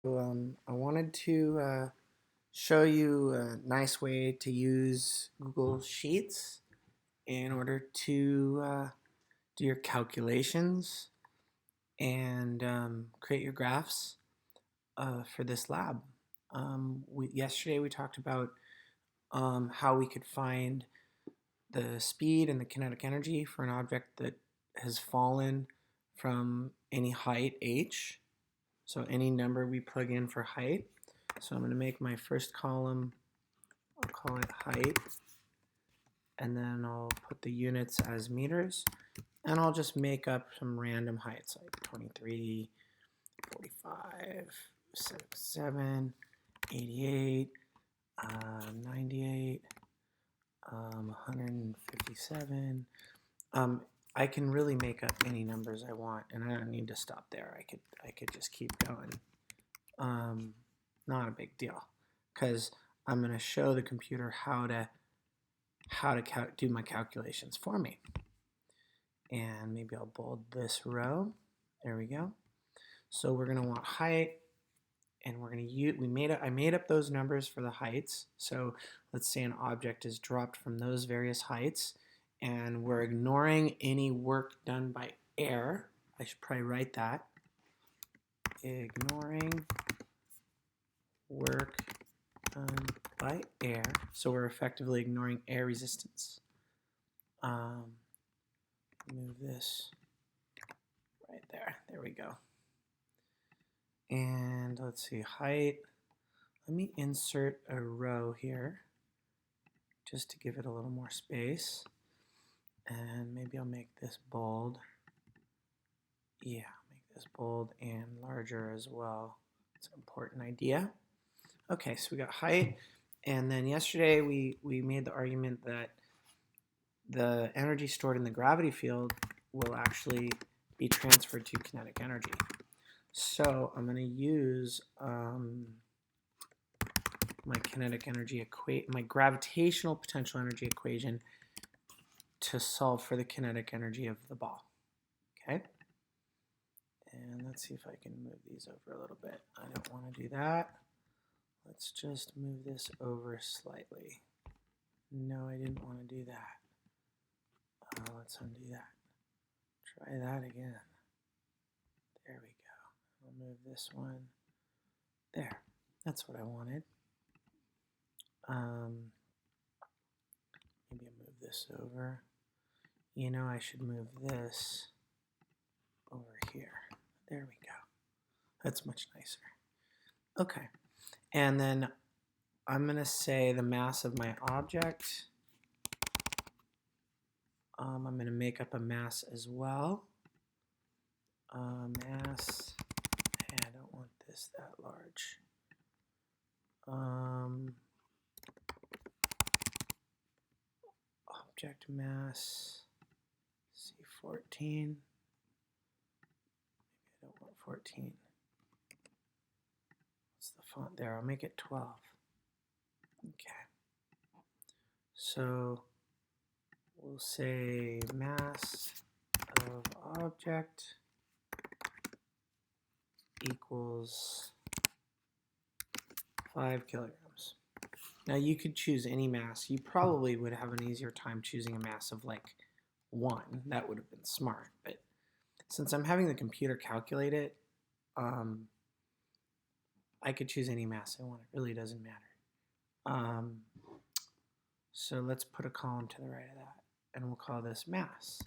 I wanted to show you a nice way to use Google Sheets in order to do your calculations and create your graphs for this lab. Yesterday we talked about how we could find the speed and the kinetic energy for an object that has fallen from any height h. So any number we plug in for height. So I'm going to make my first column, I'll call it height, and then I'll put the units as meters, and I'll just make up some random heights like 23, 45, 77, 88, 98, 157. I can really make up any numbers I want, and I don't need to stop there. I could just keep going. Not a big deal, because I'm going to show the computer how to do my calculations for me. And maybe I'll bold this row. There we go. So we're going to want height, and we're going to use, I made up those numbers for the heights. So let's say an object is dropped from those various heights, and we're ignoring any work done by air. I should probably write that. Ignoring work done by air. So we're effectively ignoring air resistance. Move this right there. There we go. And let's see, height. Let me insert a row here just to give it a little more space. And maybe I'll make this bold. Yeah, make this bold and larger as well. It's an important idea. Okay, so we got height, and then yesterday we made the argument that the energy stored in the gravity field will actually be transferred to kinetic energy. So I'm going to use my gravitational potential energy equation to solve for the kinetic energy of the ball. Okay? And let's see if I can move these over a little bit. I don't want to do that. Let's just move this over slightly. No, I didn't want to do that. Let's undo that. Try that again. There we go. I'll move this one. There. That's what I wanted. Maybe I'll move this over. You know, I should move this over here. There we go. That's much nicer. Okay. And then I'm going to say the mass of my object. I'm going to make up a mass as well. Mass, I don't want this that large. Object mass, C14. Maybe I don't want 14. What's the font there? I'll make it 12. Okay. So we'll say mass of object equals 5 kilograms. Now you could choose any mass. You probably would have an easier time choosing a mass of like 1. That would have been smart. But since I'm having the computer calculate it, I could choose any mass I want. It really doesn't matter. So let's put a column to the right of that, and we'll call this mass.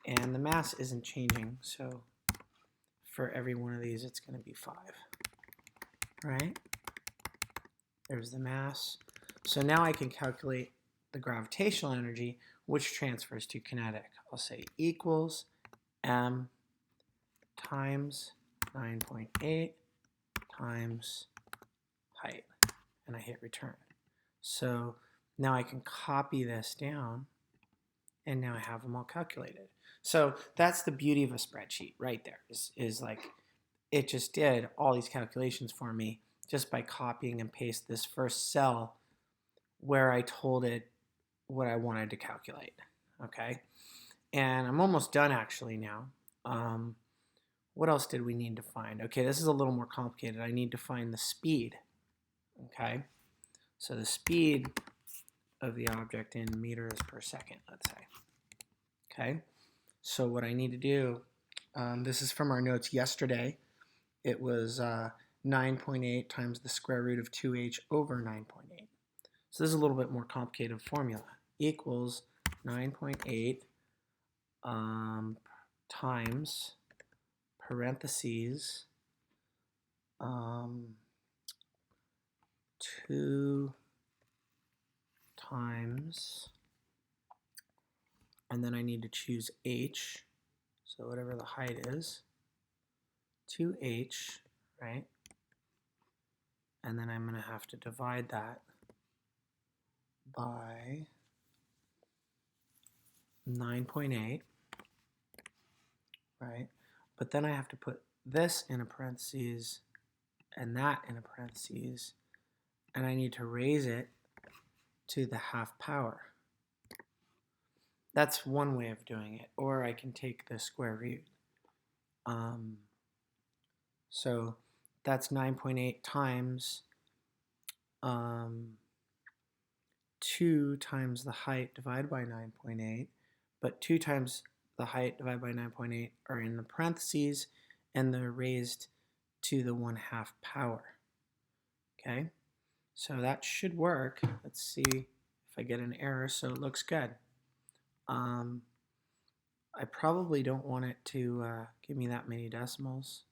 And the mass isn't changing, so for every one of these, it's going to be 5. Right? There's the mass. So now I can calculate the gravitational energy, which transfers to kinetic. I'll say equals m times 9.8 times height, and I hit return. So now I can copy this down, and now I have them all calculated. So that's the beauty of a spreadsheet right there, is like it just did all these calculations for me just by copying and paste this first cell where I told it what I wanted to calculate. Okay, and I'm almost done actually now. what else did we need to find? Okay, this is a little more complicated. I need to find the speed. Okay, so the speed of the object in meters per second, let's say. Okay, so what I need to do, this is from our notes yesterday. It was 9.8 times the square root of 2h over 9.8. So this is a little bit more complicated formula. Equals 9.8 times parentheses 2 times, and then I need to choose h, so whatever the height is, 2h, right? And then I'm going to have to divide that by 9.8, right? But then I have to put this in a parentheses and that in a parentheses, and I need to raise it to the half power. That's one way of doing it, or I can take the square root. So that's 9.8 times 2 times the height divided by 9.8, but 2 times the height divided by 9.8 are in the parentheses, and they're raised to the 1/2 power. Okay, so that should work. Let's see if I get an error, so it looks good. I probably don't want it to give me that many decimals.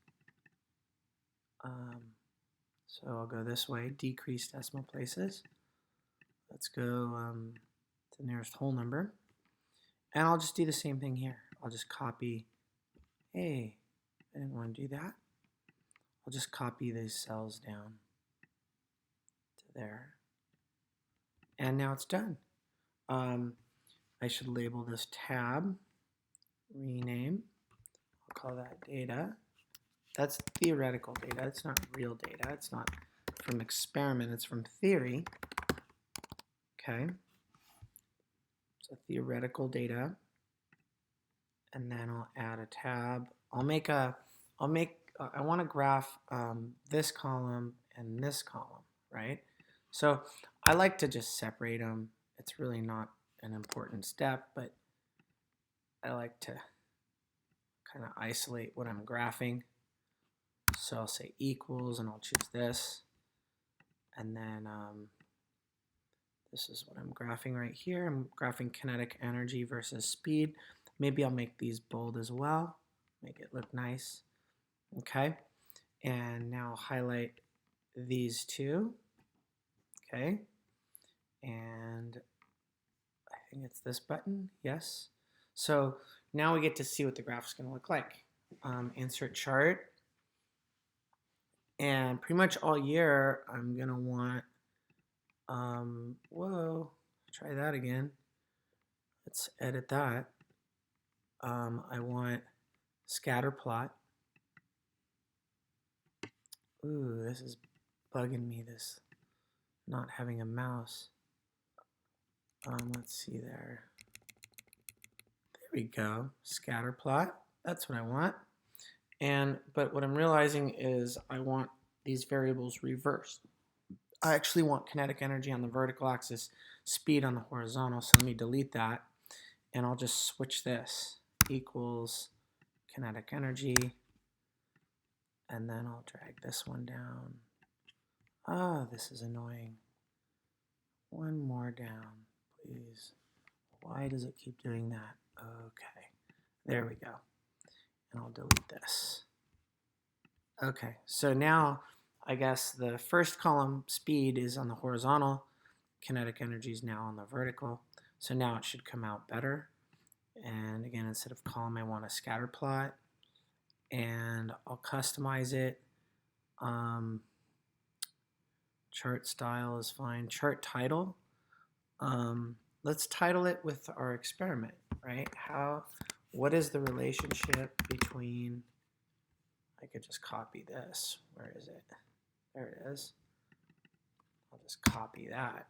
So I'll go this way, decrease decimal places. Let's go to the nearest whole number. And I'll just do the same thing here. I'll just copy, hey, I didn't want to do that. I'll just copy these cells down to there. And now it's done. I should label this tab, rename, I'll call that data. That's theoretical data, it's not real data, it's not from experiment, it's from theory. Okay, so theoretical data, and then I'll add a tab. I want to graph this column and this column, right? So I like to just separate them. It's really not an important step, but I like to kind of isolate what I'm graphing. So I'll say equals, and I'll choose this, and then this is what I'm graphing right here. I'm graphing kinetic energy versus speed. Maybe I'll make these bold as well, make it look nice. Okay, and now highlight these two. Okay, and I think it's this button, yes. So now we get to see what the graph is going to look like. Insert chart, and pretty much all year I'm going to want, whoa, try that again. Let's edit that. I want scatter plot. Ooh, this is bugging me, this not having a mouse. Let's see there. There we go, scatter plot. That's what I want. But what I'm realizing is I want these variables reversed. I actually want kinetic energy on the vertical axis, speed on the horizontal, so let me delete that, and I'll just switch this, equals kinetic energy, and then I'll drag this one down. Ah, this is annoying. One more down, please. Why does it keep doing that? Okay, there we go. And I'll delete this. Okay, so now I guess the first column, speed, is on the horizontal. Kinetic energy is now on the vertical. So now it should come out better. And again, instead of column, I want a scatter plot. And I'll customize it. Chart style is fine. Chart title. Let's title it with our experiment, right? What is the relationship between, I could just copy this. Where is it? There it is. I'll just copy that.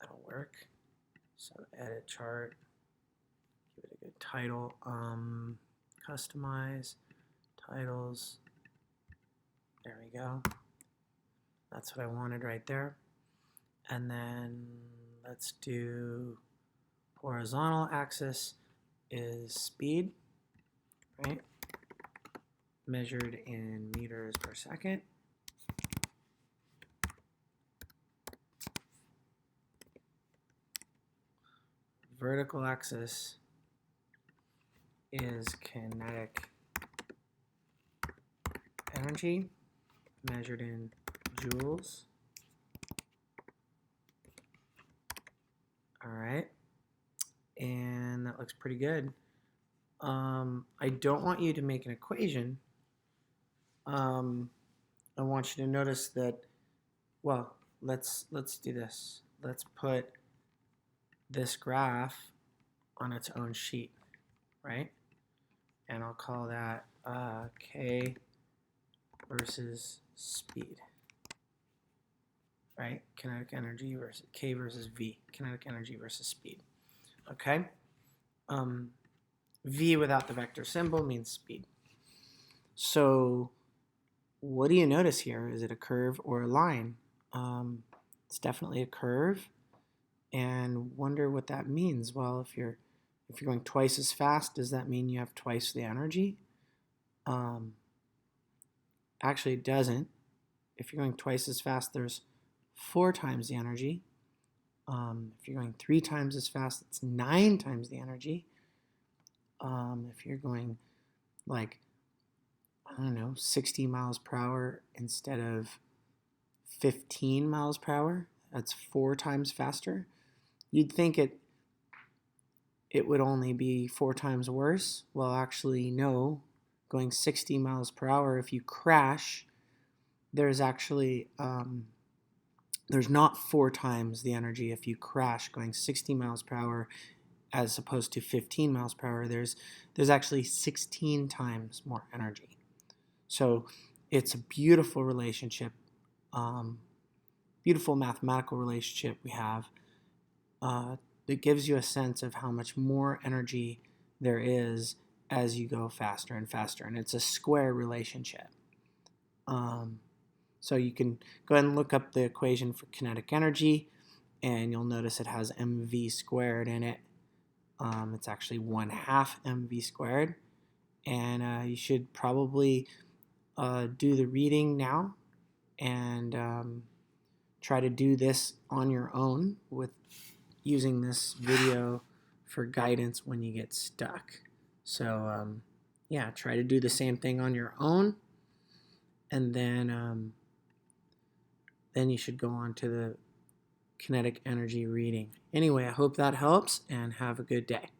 That'll work. So edit chart, give it a good title. Customize, titles. There we go. That's what I wanted right there. And then let's do horizontal axis is speed, right? Measured in meters per second. Vertical axis is kinetic energy, measured in joules. All right, and that looks pretty good. I don't want you to make an equation. I want you to notice that, well, let's do this. Let's put this graph on its own sheet, right? And I'll call that K versus speed, right? Kinetic energy versus K versus V, kinetic energy versus speed, okay? V without the vector symbol means speed. So what do you notice here? Is it a curve or a line? It's definitely a curve, and wonder what that means. Well, if you're going twice as fast, does that mean you have twice the energy? Actually, it doesn't. If you're going twice as fast, there's 4 times the energy. If you're going 3 times as fast, it's 9 times the energy. If you're going like, I don't know, 60 miles per hour instead of 15 miles per hour, that's 4 times faster. You'd think it would only be 4 times worse. Well, actually, no. Going 60 miles per hour, if you crash, there's actually there's not 4 times the energy if you crash going 60 miles per hour as opposed to 15 miles per hour. There's actually 16 times more energy. So it's a beautiful relationship, beautiful mathematical relationship we have that gives you a sense of how much more energy there is as you go faster and faster. And it's a square relationship. So you can go ahead and look up the equation for kinetic energy, and you'll notice it has mv squared in it. It's actually 1/2 mv squared. And you should probably do the reading now and try to do this on your own with using this video for guidance when you get stuck. So yeah, try to do the same thing on your own, and then you should go on to the kinetic energy reading. Anyway, I hope that helps, and have a good day.